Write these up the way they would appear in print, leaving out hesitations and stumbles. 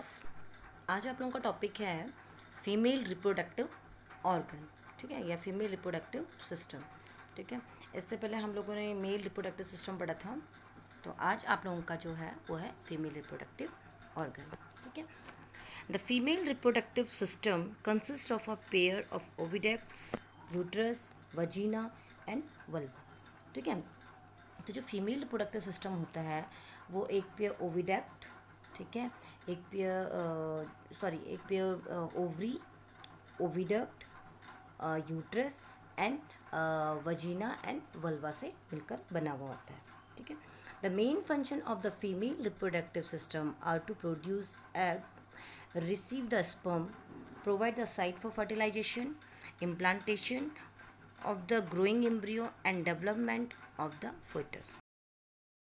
आज आप लोगों का टॉपिक है फीमेल रिप्रोडक्टिव ऑर्गन, ठीक है, या फीमेल रिप्रोडक्टिव सिस्टम। ठीक है, इससे पहले हम लोगों ने मेल रिप्रोडक्टिव सिस्टम पढ़ा था, तो आज आप लोगों का जो है वो है फीमेल रिप्रोडक्टिव ऑर्गन। ठीक है, the female reproductive system consist of a pair of oviducts, uterus, vagina and vulva. ठीक है, तो जो फीमेल रिप्रोडक्टिव सिस्टम होता है वो एक पेयर ओविडक्ट, ठीक है, एक pair ovary, oviduct, uterus and vagina and vulva से मिलकर बना हुआ होता है। ठीक है, the main function of the female reproductive system are to produce egg, receive the sperm, provide the site for fertilization, implantation of the growing embryo and development of the fetus।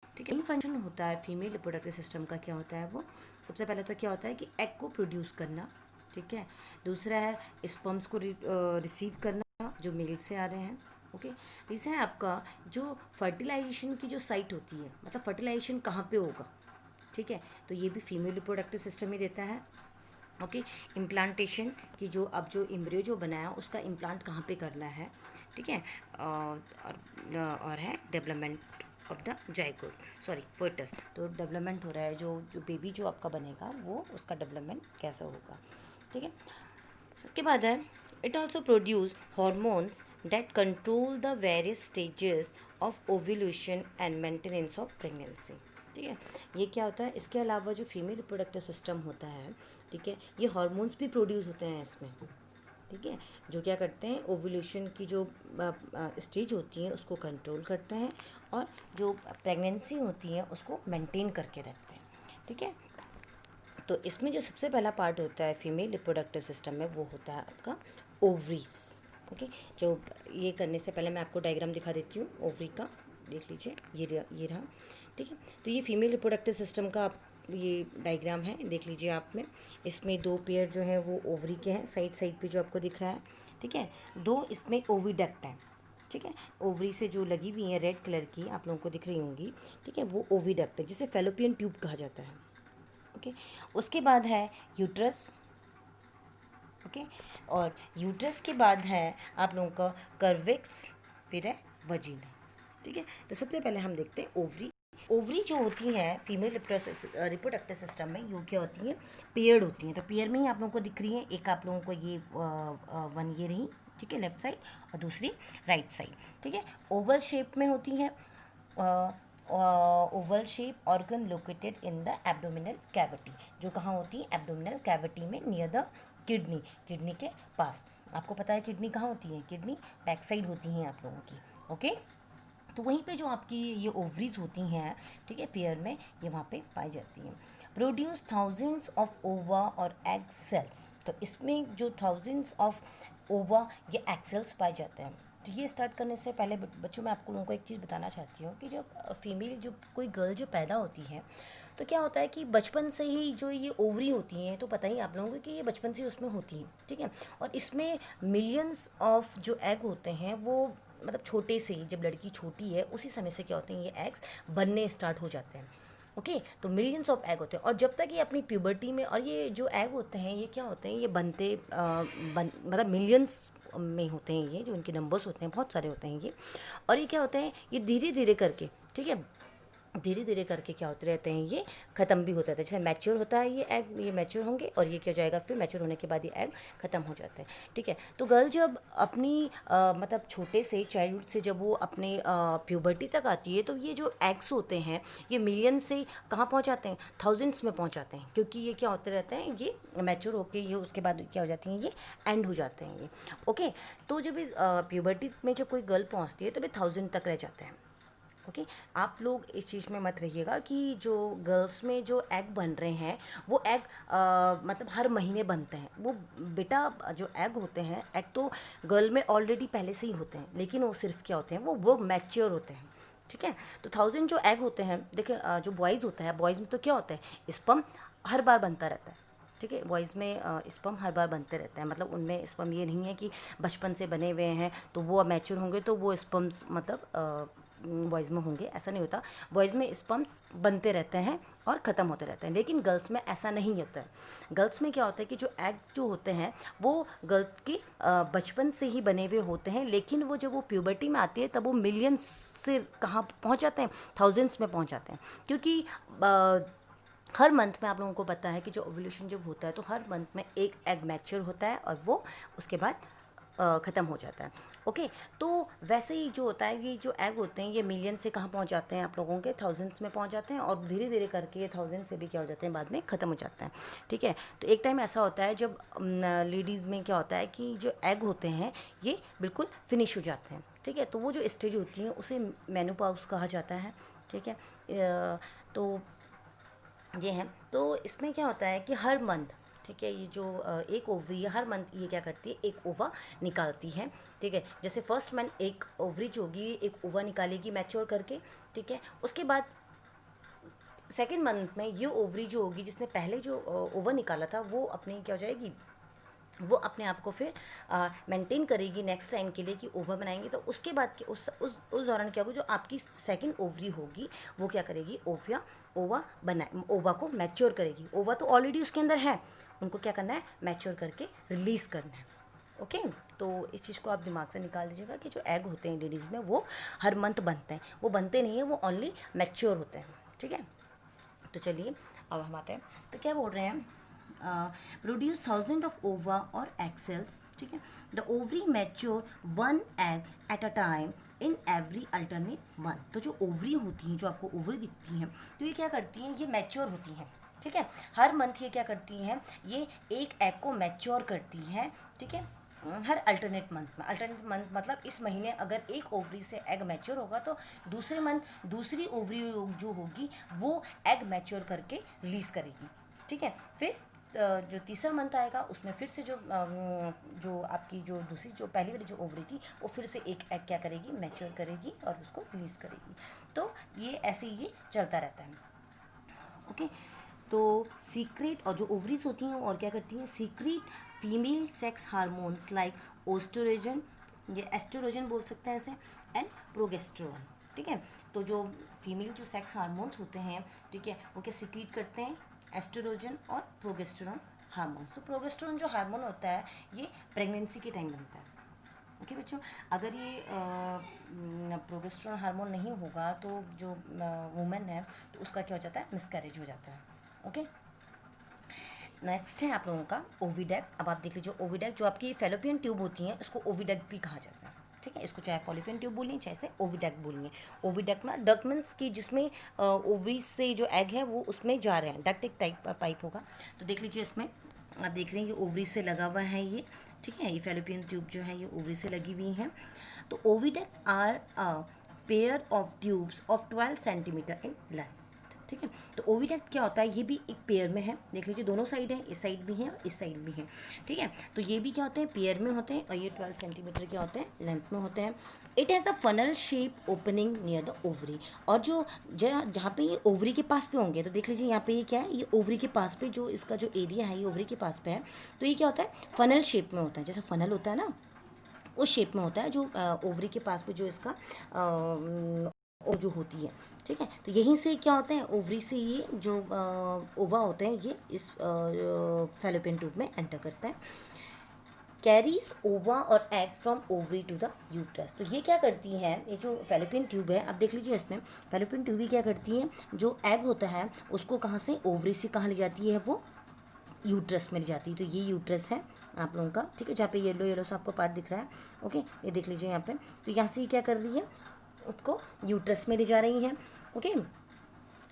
ठीक है, मेन फंक्शन होता है female reproductive system का, क्या होता है वो, सबसे पहले तो क्या होता है कि एग को प्रोड्यूस करना, ठीक है, दूसरा है स्पर्म्स को रिसीव करना जो मेल से आ रहे हैं, ओके, तीसरा है आपका जो फर्टिलाइजेशन की जो साइट होती है, मतलब फर्टिलाइजेशन कहाँ पे होगा, ठीक है, तो ये भी फीमेल रिप्रोडक्टिव सिस्टम ही देता है। ओके, इम्प्लांटेशन की जो अब जो एम्ब्रियो जो बनाया उसका इम्प्लांट कहाँ पे करना है, ठीक है, और है development of the zygote, sorry foetus, तो डेवलपमेंट हो रहा है जो जो बेबी जो आपका बनेगा वो उसका डेवलपमेंट कैसा होगा। ठीक है, उसके बाद है it also produce hormones that control the various stages of ovulation and maintenance of pregnancy. ठीक है, ये क्या होता है, इसके अलावा जो फीमेल रिप्रोडक्टिव सिस्टम होता है, ठीक है, ये हार्मोन्स भी प्रोड्यूस होते हैं इसमें, ठीक है, जो क्या करते हैं ओव्यूलेशन की जो स्टेज होती है उसको कंट्रोल करते हैं और जो प्रेगनेंसी होती है उसको मेंटेन करके रखते हैं। ठीक है, तो इसमें जो सबसे पहला पार्ट होता है फीमेल रिप्रोडक्टिव सिस्टम में वो होता है आपका ओवरीज। ओके, जो ये करने से पहले मैं आपको डायग्राम दिखा देती हूँ ओवरी का, देख लीजिए, ये रहा। ठीक है, तो ये फीमेल रिप्रोडक्टिव सिस्टम का ये डायग्राम है, देख लीजिए आप में, इसमें दो पेयर जो है वो ओवरी के हैं, साइड साइड पे जो आपको दिख रहा है, ठीक है, दो इसमें ओविडक्ट हैं, ठीक है, ओवरी से जो लगी हुई है रेड कलर की आप लोगों को दिख रही होंगी, ठीक है, वो ओविडक्ट है जिसे फेलोपियन ट्यूब कहा जाता है। ओके, उसके बाद है यूट्रस, ओके, और यूट्रस के बाद है आप लोगों का कर्विक्स, फिर है वजीना। ठीक है, तो सबसे पहले हम देखते हैं ओवरी। ओवरी जो होती है फीमेल रिप्रोडक्टिव सिस्टम में ये क्या होती है, पेयर्ड होती हैं, तो पेयर में ही आप लोगों को दिख रही है, एक आप लोगों को ये वन ये रही, ठीक है, लेफ्ट साइड, और दूसरी राइट साइड, ठीक है, ओवल शेप में होती हैं, Oval shape organ located in the abdominal cavity, जो कहाँ होती है, एब्डोमिनल कैविटी में, नियर द किडनी, किडनी के पास। आपको पता है किडनी कहाँ होती है, किडनी बैक साइड होती हैं आप लोगों की, ओके, तो वहीं पे जो आपकी ये ओवरीज होती हैं, ठीक है, पेयर में, ये वहाँ पे पाई जाती हैं। प्रोड्यूस थाउजेंड्स ऑफ ओवा और एग सेल्स, तो इसमें जो थाउजेंड्स ऑफ ओवा या एग सेल्स पाए जाते हैं। तो ये स्टार्ट करने से पहले बच्चों, मैं आपको लोगों को एक चीज़ बताना चाहती हूँ कि जब फीमेल जो कोई गर्ल जो पैदा होती है, तो क्या होता है कि बचपन से ही जो ये ओवरी होती हैं, तो पता ही आप लोगों को कि ये बचपन से उसमें होती हैं, ठीक है, और इसमें मिलियंस ऑफ जो एग होते हैं वो, मतलब छोटे से ही, जब लड़की छोटी है उसी समय से क्या होते हैं ये एग्स बनने स्टार्ट हो जाते हैं। ओके, तो मिलियंस ऑफ एग होते हैं, और जब तक ये अपनी प्यूबर्टी में, और ये जो एग होते हैं ये क्या होते हैं, ये बनते मतलब मिलियंस में होते हैं, ये जो इनके नंबर्स होते हैं बहुत सारे होते हैं ये, और ये क्या होते हैं, ये धीरे धीरे करके, ठीक है, धीरे धीरे करके क्या होते रहते हैं, ये ख़त्म भी होता रहता है, जैसे मैच्योर होता है ये एग, ये मैच्योर होंगे और ये क्या हो जाएगा, फिर मैच्योर होने के बाद ये एग ख़त्म हो जाता है। ठीक है, तो गर्ल जब अपनी मतलब छोटे से चाइल्डहुड से जब वो अपने प्यूबर्टी तक आती है, तो ये जो एग्स होते हैं ये मिलियन से कहाँ पहुँच जाते हैं, थाउजेंड्स में पहुँच जाते हैं, क्योंकि ये क्या होते रहते हैं, ये मैच्योर होके ये उसके बाद क्या हो जाती हैं, ये एंड हो जाते हैं ये। ओके, तो जब प्यूबर्टी में जब कोई गर्ल पहुँचती है तो वे 1000 तक रह जाते हैं। ओके, आप लोग इस चीज़ में मत रहिएगा कि जो गर्ल्स में जो एग बन रहे हैं वो एग मतलब हर महीने बनते हैं, वो बेटा जो एग होते हैं, एग तो गर्ल में ऑलरेडी पहले से ही होते हैं, लेकिन वो सिर्फ क्या होते हैं, वो मैच्योर होते हैं। ठीक है, तो 1000 जो एग होते हैं, देखिए जो बॉयज़ होता है, बॉयज़ में तो क्या होता है, स्पर्म हर बार बनता रहता है, ठीक है, बॉयज़ में स्पर्म हर बार बनते रहते हैं, मतलब उनमें स्पर्म ये नहीं है कि बचपन से बने हुए हैं तो वो अब मैच्योर होंगे तो वो स्पर्म्स मतलब बॉयज़ में होंगे, ऐसा नहीं होता। बॉयज़ में स्पर्म्स बनते रहते हैं और ख़त्म होते रहते हैं, लेकिन गर्ल्स में ऐसा नहीं होता है। गर्ल्स में क्या होता है कि जो एग जो होते हैं वो गर्ल्स की बचपन से ही बने हुए होते हैं, लेकिन वो जब वो प्यूबर्टी में आती है तब वो मिलियंस से कहाँ पहुँच जाते हैं, थाउजेंड्स में पहुँच जाते हैं, क्योंकि हर मंथ में आप लोगों को पता है कि जो ओव्यूलेशन जब होता है तो हर मंथ में एक एग मैच्योर होता है और वो उसके बाद ख़त्म हो जाता है। ओके, तो वैसे ही जो होता है, ये जो एग होते हैं ये मिलियन से कहाँ पहुँच जाते हैं, आप लोगों के थाउजेंड्स में पहुँच जाते हैं, और धीरे धीरे करके ये थाउजेंड से भी क्या हो जाते हैं, बाद में ख़त्म हो जाता है। ठीक है, तो एक टाइम ऐसा होता है जब लेडीज़ में क्या होता है कि जो एग होते हैं ये बिल्कुल फिनिश हो जाते हैं। ठीक है, तो वो जो स्टेज होती है उसे मेनोपॉज कहा जाता है। ठीक है, तो जी हैं, तो इसमें क्या होता है कि हर मंथ, ठीक है, ये जो एक ओवरी है हर मंथ ये क्या करती है, एक ओवा निकालती है। ठीक है, जैसे फर्स्ट मंथ एक ओवरी जो होगी एक ओवा निकालेगी मैच्योर करके। ठीक है, उसके बाद सेकेंड मंथ में ये ओवरी जो होगी जिसने पहले जो ओवा निकाला था वो अपनी क्या हो जाएगी, वो अपने आप को फिर मेंटेन करेगी नेक्स्ट टाइम के लिए कि ओवा बनाएंगे। तो उसके बाद के उस दौरान क्या होगा, जो आपकी सेकंड ओवरी होगी वो क्या करेगी, ओवा को मैच्योर करेगी। ओवा तो ऑलरेडी उसके अंदर है, उनको क्या करना है, मैच्योर करके रिलीज़ करना है। ओके, तो इस चीज़ को आप दिमाग से निकाल दीजिएगा कि जो एग होते हैं लेडीज़ में वो हर मंथ बनते हैं, वो बनते नहीं हैं, वो ओनली मैच्योर होते हैं। ठीक है, तो चलिए अब हम आते हैं, तो क्या बोल रहे हैं, प्रोड्यूस थाउजेंड ऑफ ओवा और एग सेल्स। ठीक है, the ovary mature one egg at a time in every alternate month. तो जो ओवरी होती हैं, जो आपको ओवरी दिखती हैं, तो ये क्या करती हैं, ये मैच्योर होती हैं। ठीक है, हर मंथ ये क्या करती हैं, ये एक एग को मैच्योर करती हैं। ठीक है, हर अल्टरनेट मंथ मतलब इस महीने अगर एक ओवरी से एग मैच्योर होगा तो दूसरे मंथ दूसरी ओवरी जो होगी वो एग मैच्योर करके रिलीज़ करेगी। ठीक है, फिर जो तीसरा मंथ आएगा उसमें फिर से जो आपकी जो दूसरी जो पहली वाली जो ओवरी थी वो फिर से एक एग क्या करेगी, मैच्योर करेगी और उसको रिलीज़ करेगी। तो ये ऐसे ये चलता रहता है। ओके, तो सीक्रेट, और जो ओवरीज होती हैं और क्या करती हैं, secret female sex hormones like oestrogen, ये एस्ट्रोजन बोल सकते हैं इसे, एंड प्रोगेस्टेरोन। ठीक है, तो जो फीमेल जो सेक्स हार्मोन्स होते हैं, ठीक है, वो क्या सीक्रेट करते हैं, एस्ट्रोजन और प्रोगेस्टेरोन हार्मोन्स। तो प्रोगेस्टेरोन जो हार्मोन होता है ये प्रेगनेंसी के टाइम बनता है। ओके बच्चों, अगर ये प्रोगेस्टेरोन हार्मोन नहीं होगा तो जो वुमेन है तो उसका क्या हो जाता है, मिसकैरेज हो जाता है। ओके, नेक्स्ट है आप लोगों का ओविडक्ट। अब आप देख लीजिए ओविडक्ट, जो आपकी फेलोपियन ट्यूब होती हैं उसको ओविडक्ट भी कहा जाता है। ठीक है, इसको चाहे फेलोपियन ट्यूब बोलिए चाहे से ओविडक्ट बोलिए। ओविडक्ट में डक मीन्स की जिसमें ओवरीज से जो एग है वो उसमें जा रहे हैं, डक्ट एक टाइप पाइप होगा। तो देख लीजिए इसमें आप देख रहे हैं ये ओवरी से लगा हुआ है ये। ठीक है, ये फेलोपियन ट्यूब जो है ये ओवरी से लगी हुई हैं। तो oviduct are a pair of tubes of 12 centimetre in length. ठीक है, तो ओविडक्ट क्या होता है, ये भी एक पेयर में है। देख लीजिए दोनों साइड है, इस साइड भी है और इस साइड भी है। ठीक है, तो ये भी क्या होते हैं, पेयर में होते हैं, और ये 12 सेंटीमीटर क्या होते हैं, लेंथ में होते हैं। It has a funnel shape opening near the ovary, और जो जहाँ पे ये ओवरी के पास पे होंगे, तो देख लीजिए यहाँ पे ये क्या है, ये ओवरी के पास पे जो इसका जो एरिया है ये ओवरी के पास पे है। तो ये क्या होता है, फनल शेप में होता है, जैसा फनल होता है ना उस शेप में होता है, जो ओवरी के पास पे जो इसका जो होती है। ठीक है, तो यहीं से क्या होता है, ओवरी से ये जो ओवा होते हैं ये इस फेलोपियन ट्यूब में एंटर करता है। कैरीज ओवा और egg from ovary to the uterus. तो ये क्या करती हैं, ये जो फेलोपियन ट्यूब है, अब देख लीजिए इसमें फेलोपियन ट्यूब ही क्या करती है, जो एग होता है उसको कहाँ से, ओवरी से कहाँ ले जाती है, वो यूट्रस में ले जाती है। तो ये यूट्रस है आप लोगों का। ठीक है, जहाँ पे येलो येलो सा आपको पार्ट दिख रहा है। ओके, ये देख लीजिए यहाँ पे, तो यहाँ से ये क्या कर रही है, उसको यूट्रस में ले जा रही हैं। Okay,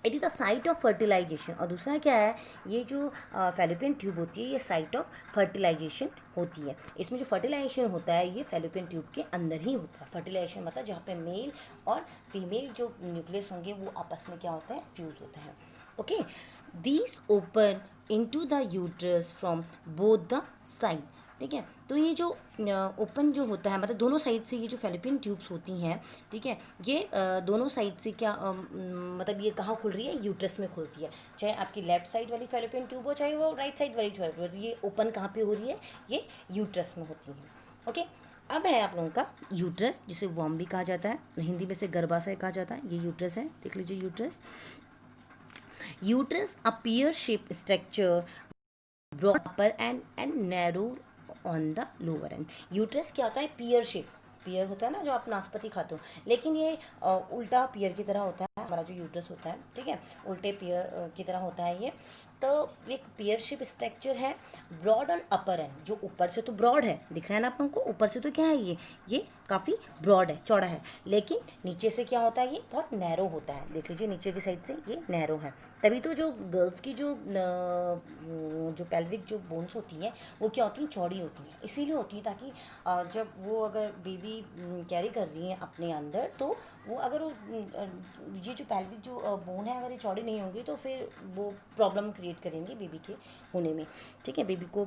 it is the site of fertilisation. और दूसरा क्या है, ये जो फेलोपियन ट्यूब होती है ये साइट ऑफ फर्टिलाइजेशन होती है। इसमें जो फर्टिलाइजेशन होता है ये फेलोपियन ट्यूब के अंदर ही होता है। फर्टिलाइजेशन मतलब जहाँ पे मेल और फीमेल जो न्यूक्लियस होंगे वो आपस में क्या होता है, फ्यूज़ होता है। Okay, these open into the uterus from both the side. ठीक है, तो ये जो ओपन जो होता है मतलब दोनों साइड से ये जो फेलोपियन ट्यूब्स होती हैं, ठीक है, ये दोनों साइड से क्या मतलब ये कहाँ खुल रही है, यूट्रस में खुलती है। चाहे आपकी लेफ्ट साइड वाली फेलोपियन ट्यूब हो चाहे वो राइट साइड वाली ट्यूब हो, ये ओपन कहाँ पे हो रही है, ये यूट्रस में होती है। ओके, अब है आप लोगों का यूट्रस, जिसे वॉम भी कहा जाता है, हिंदी में से गर्भाशय कहा जाता है। ये यूट्रस है, देख लीजिए uterus. Uterus a pear shape structure broad upper end narrow on the lower end. Uterus क्या होता है? पियर शेप। पियर होता है ना जो आप नाशपाती खाते हो, लेकिन ये उल्टा पियर की तरह होता है हमारा जो यूट्रस होता है, ठीक है, उल्टे पियर की तरह होता है ये। तो एक पियर शेप स्ट्रक्चर है, ब्रॉड ऑन अपर एंड, जो ऊपर से तो ब्रॉड है, दिख रहा है ना आप लोगों को, ऊपर से तो क्या है ये काफ़ी ब्रॉड है, चौड़ा है, लेकिन नीचे से क्या होता है, ये बहुत नैरो होता है। देख लीजिए नीचे की साइड से ये नैरो है। तभी तो जो गर्ल्स की जो पेल्विक जो बोन्स होती हैं वो क्या होती हैं? चौड़ी होती हैं। इसीलिए होती हैं ताकि जब वो अगर बेबी कैरी कर रही हैं अपने अंदर, तो वो अगर ये जो पेल्विक जो बोन है अगर ये चौड़ी नहीं होंगी तो फिर वो प्रॉब्लम क्रिएट करेंगे बेबी के होने में, ठीक है, बेबी को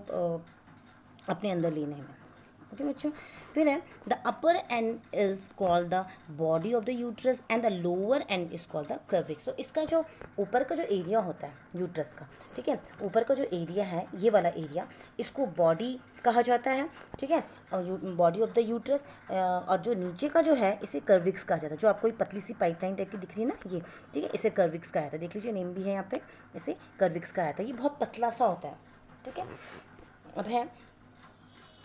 अपने अंदर लेने में। ओके बच्चों, फिर है the upper end is called the body of the uterus and the lower end is called the cervix. तो इसका जो ऊपर का जो एरिया होता है यूट्रस का, ठीक है, ऊपर का जो एरिया है ये वाला एरिया, इसको बॉडी कहा जाता है, ठीक है, बॉडी ऑफ द यूट्रस। और जो नीचे का जो है इसे कर्विक्स कहा जाता है। जो आपको पतली सी पाइपलाइन टाइप की दिख रही है ना ये, ठीक है, इसे कर्विक्स कहा जाता है। देख लीजिए नेम भी है यहाँ पे, इसे कर्विक्स कहा जाता है। ये बहुत पतला सा होता है, ठीक है। अब है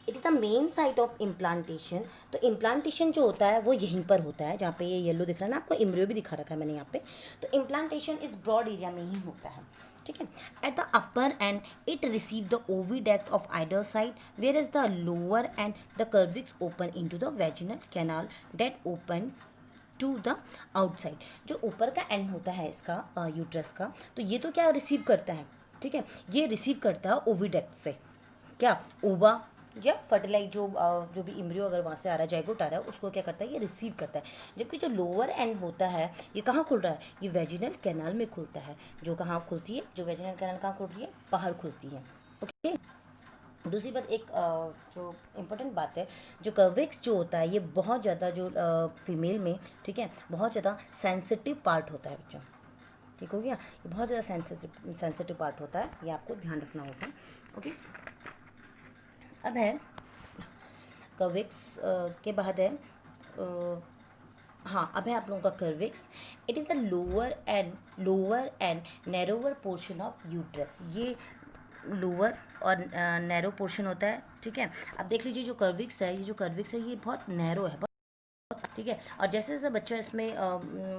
it is the main site of implantation. तो इम्प्लांटेशन जो होता है वो यहीं पर होता है, जहाँ पे ये येलो दिख रहा है ना आपको, एम्ब्रियो भी दिखा रखा है मैंने यहाँ पे। तो इम्प्लांटेशन इस ब्रॉड एरिया में ही होता है, ठीक है। At the upper end it receive the oviduct of either side, where is the lower end the cervix open into the vaginal canal that open to the outside. जो ऊपर का and होता है इसका यूट्रस का, तो ये तो क्या रिसीव करता है, ठीक है, ये रिसीव करता है ओविडक्ट से, क्या, ओवा या फर्टिलाइज जो भी इम्ब्रियो अगर वहाँ से आ रहा है, जाइगोट आ रहा है, उसको क्या करता है, ये रिसीव करता है। जबकि जो लोअर एंड होता है ये कहाँ खुल रहा है, ये वेजिनल कैनाल में खुलता है। जो कहाँ खुलती है, जो वेजिनल कैनाल कहाँ खुल रही है, बाहर खुलती है। ओके, दूसरी बात, एक जो इम्पोर्टेंट बात है, जो कर्विक्स जो होता है ये बहुत ज़्यादा जो फीमेल में, ठीक है, बहुत ज़्यादा सेंसिटिव पार्ट होता है बच्चों, ठीक हो गया, ये बहुत ज़्यादा सेंसिटिव पार्ट होता है, ये आपको ध्यान रखना होगा। ओके, अब है कर्विक्स के बाद है हाँ, अब है आप लोगों का cervix. It is the lower end narrower portion of uterus. ये लोअर और नैरो पोर्शन होता है, ठीक है। अब देख लीजिए जो कर्विक्स है, ये जो कर्विक्स है ये बहुत नैरो है, ठीक है। और जैसे जैसे बच्चा इसमें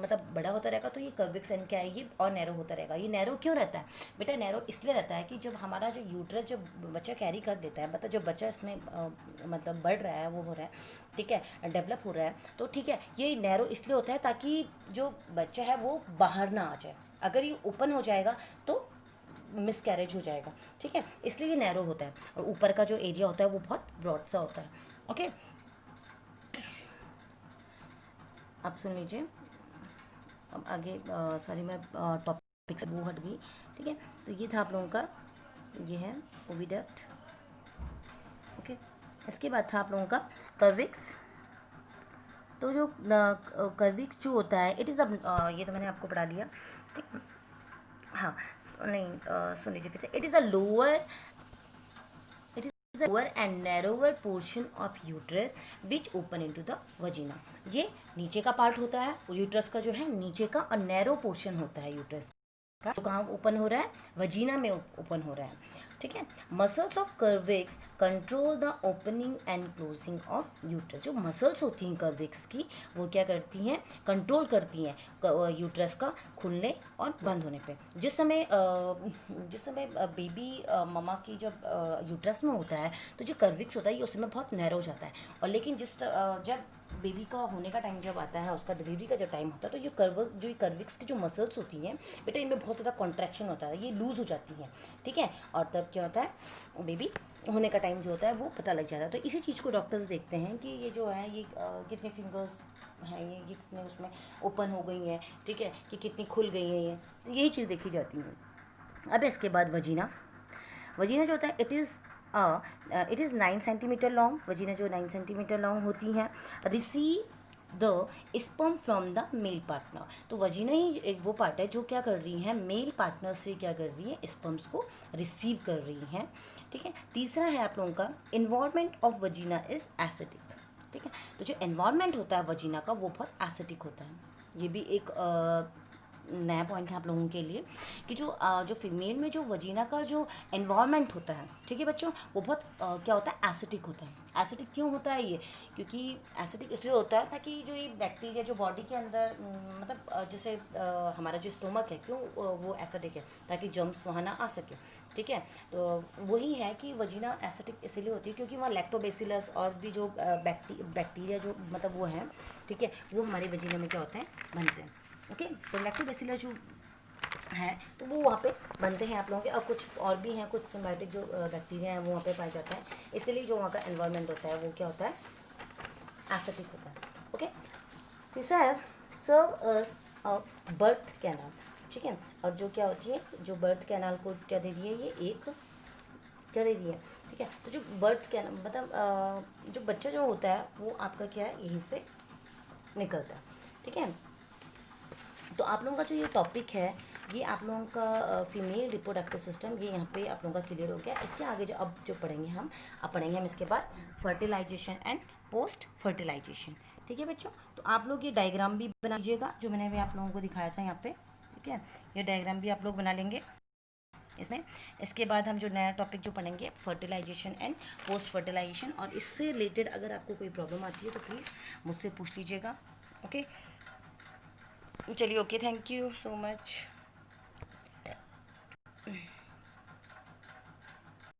मतलब बड़ा होता रहेगा तो ये कर्विक्स एंड क्या है, ये और नैरो होता रहेगा। ये नैरो क्यों रहता है बेटा? नैरो इसलिए रहता है कि जब हमारा जो यूट्रस जब बच्चा कैरी कर लेता है, मतलब जब बच्चा इसमें मतलब बढ़ रहा है, वो हो रहा है, ठीक है, डेवलप हो रहा है, तो ठीक है, ये नैरो इसलिए होता है ताकि जो बच्चा है वो बाहर ना आ जाए। अगर ये ओपन हो जाएगा तो मिस कैरेज हो जाएगा, ठीक है, इसलिए ये नैरो होता है। और ऊपर का जो एरिया होता है वो बहुत ब्रॉड सा होता है। ओके, आप सुन लीजिए। अब आगे सॉरी मैं टॉपिक से वो हट गई, ठीक है। तो ये था आप लोगों का, ये है ओविडक्ट। ओके, इसके बाद था आप लोगों का कर्विक्स। तो जो कर्विक्स जो होता है इट इज़ ये तो मैंने आपको पढ़ा लिया, ठीक, हाँ, नहीं सुन लीजिए फिर से। It is the lower and narrower portion of uterus which open into the vagina। ये नीचे का पार्ट होता है यूट्रस का, जो है नीचे का, और नैरो पोर्शन होता है यूट्रस का, जो कहाँ ओपन हो रहा है, वजीना में ओपन हो रहा है, ठीक है। Muscles of cervix control the opening and closing of uterus. जो मसल्स होती हैं कर्विक्स की वो क्या करती हैं, कंट्रोल करती हैं यूट्रस का खुलने और बंद होने पे। जिस समय बेबी ममा की जब यूट्रस में होता है तो जो कर्विक्स होता है ये उस समय बहुत नैरो हो जाता है। और लेकिन जब बेबी का होने का टाइम जब आता है, उसका डिलीवरी का जब टाइम होता है, तो ये कर्विक्स की जो मसल्स होती हैं बेटा, इनमें बहुत ज़्यादा कॉन्ट्रैक्शन होता है, ये लूज़ हो जाती हैं, ठीक है। और तब क्या होता है, बेबी होने का टाइम जो होता है वो पता लग जाता है। तो इसी चीज़ को डॉक्टर्स देखते हैं कि ये जो है ये कितने फिंगर्स हैं, ये कितने उसमें ओपन हो गई हैं, ठीक है, कि कितनी खुल गई हैं ये, तो यही चीज़ देखी जाती है। अब इसके बाद वजीना जो होता है इट इज़ 9 सेंटीमीटर लॉन्ग। वजीना जो 9 सेंटीमीटर लॉन्ग होती हैं, receive the sperm from the male partner. तो वजीना ही एक वो पार्ट है जो क्या कर रही है, मेल पार्टनर से क्या कर रही है, स्पर्म्स को रिसीव कर रही हैं, ठीक है। तीसरा है आप लोगों का, इन्वॉल्वमेंट ऑफ वजीना इज एसिडिक। ठीक है। तो जो एनवायरनमेंट होता है वजीना का वो बहुत एसिडिक होता है। ये भी एक नया पॉइंट है आप लोगों के लिए कि जो फीमेल में जो वजीना का जो एनवायरनमेंट होता है, ठीक है बच्चों, वो बहुत क्या होता है, एसिडिक होता है। एसिडिक क्यों होता है ये? क्योंकि एसिडिक इसलिए होता है ताकि जो ये बैक्टीरिया जो बॉडी के अंदर मतलब जैसे हमारा जो स्टोमक है, क्यों वो एसिडिक है? ताकि जर्म्स वहाँ ना आ सके, ठीक है। तो वही है कि वजीना एसिडिक इसीलिए होती है क्योंकि वहाँ लैक्टोबैसिलस और भी जो बैक्टीरिया जो मतलब वो है, ठीक है, वो हमारे वजीना में क्या होते हैं, बनते हैं। ओके, तो लैक्टोबैसिलस जो है तो वो वहाँ पे बनते हैं आप लोगों के, और कुछ और भी हैं, कुछ सिम्बायोटिक जो बैक्टीरिया हैं वो वहाँ पे पाए जाते हैं। इसीलिए जो वहाँ का एनवायरनमेंट होता है वो क्या होता है, एसिडिक होता है। ओके, तीसरा है सर्व बर्थ कैनाल, ठीक है। और जो क्या होती है, जो बर्थ कैनाल को क्या दे रही है, ये एक क्या दे रही है, ठीक है। तो जो बर्थ कैनाल मतलब जो बच्चा जो होता है वो आपका क्या है, यहीं से निकलता है, ठीक है। तो आप लोगों का जो ये टॉपिक है, ये आप लोगों का फीमेल रिप्रोडक्टिव सिस्टम, ये यहाँ पे आप लोगों का क्लियर हो गया। इसके आगे जो अब जो पढ़ेंगे हम, अब पढ़ेंगे हम इसके बाद फर्टिलाइजेशन एंड पोस्ट फर्टिलाइजेशन, ठीक है बच्चों। तो आप लोग ये डायग्राम भी बना लीजिएगा जो मैंने अभी आप लोगों को दिखाया था यहाँ पे, ठीक है। ये डायग्राम भी आप लोग बना लेंगे इसमें। इसके बाद हम जो नया टॉपिक जो पढ़ेंगे, फर्टिलाइजेशन एंड पोस्ट फर्टिलाइजेशन, और इससे रिलेटेड अगर आपको कोई प्रॉब्लम आती है तो प्लीज़ मुझसे पूछ लीजिएगा। ओके, चलिए, okay, thank you so much.